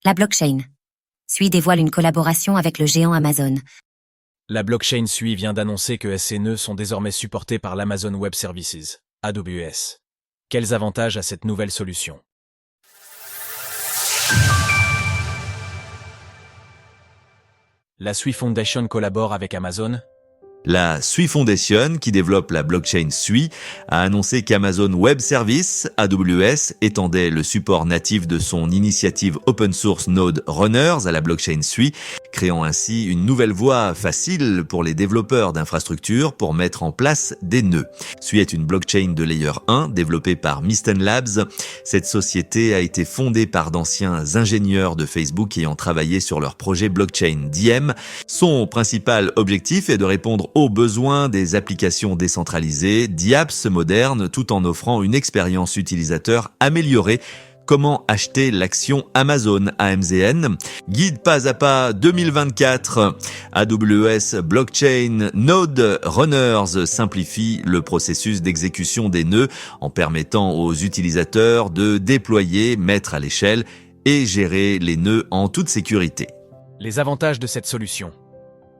La blockchain. SUI dévoile une collaboration avec le géant Amazon. La blockchain SUI vient d'annoncer que ses nœuds sont désormais supportés par l'Amazon Web Services, AWS. Quels avantages a cette nouvelle solution? La SUI Foundation collabore avec Amazon. La SUI Foundation, qui développe la blockchain SUI, a annoncé qu'Amazon Web Services, AWS, étendait le support natif de son initiative open source Node Runners à la blockchain SUI, créant ainsi une nouvelle voie facile pour les développeurs d'infrastructures pour mettre en place des nœuds. SUI est une blockchain de layer 1 développée par Mysten Labs. Cette société a été fondée par d'anciens ingénieurs de Facebook ayant travaillé sur leur projet blockchain Diem. Son principal objectif est de répondre aux besoins des applications décentralisées, d'apps modernes, tout en offrant une expérience utilisateur améliorée. Comment acheter l'action Amazon AMZN? Guide pas à pas 2024. AWS Blockchain Node Runners simplifie le processus d'exécution des nœuds en permettant aux utilisateurs de déployer, mettre à l'échelle et gérer les nœuds en toute sécurité. Les avantages de cette solution.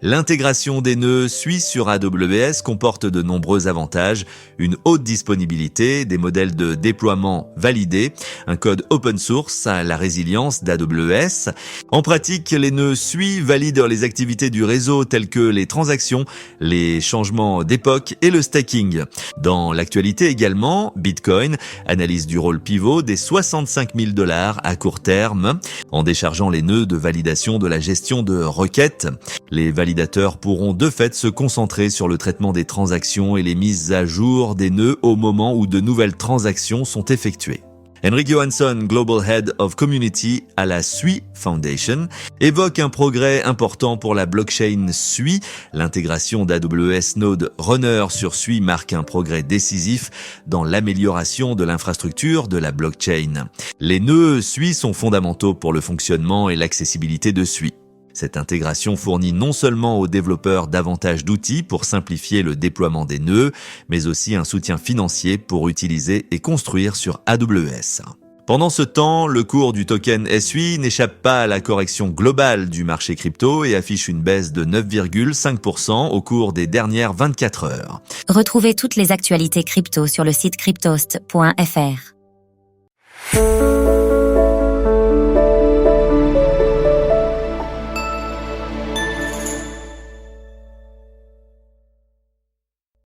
L'intégration des nœuds SUI sur AWS comporte de nombreux avantages, une haute disponibilité, des modèles de déploiement validés, un code open source, la résilience d'AWS. En pratique, les nœuds SUI valident les activités du réseau telles que les transactions, les changements d'époque et le stacking. Dans l'actualité également, Bitcoin analyse du rôle pivot des $65 000 à court terme en déchargeant les nœuds de validation de la gestion de requêtes. Les validateurs pourront de fait se concentrer sur le traitement des transactions et les mises à jour des nœuds au moment où de nouvelles transactions sont effectuées. Henrik Johansson, Global Head of Community à la SUI Foundation, évoque un progrès important pour la blockchain SUI. L'intégration d'AWS Node Runner sur SUI marque un progrès décisif dans l'amélioration de l'infrastructure de la blockchain. Les nœuds SUI sont fondamentaux pour le fonctionnement et l'accessibilité de SUI. Cette intégration fournit non seulement aux développeurs davantage d'outils pour simplifier le déploiement des nœuds, mais aussi un soutien financier pour utiliser et construire sur AWS. Pendant ce temps, le cours du token SUI n'échappe pas à la correction globale du marché crypto et affiche une baisse de 9,5% au cours des dernières 24 heures. Retrouvez toutes les actualités crypto sur le site cryptost.fr.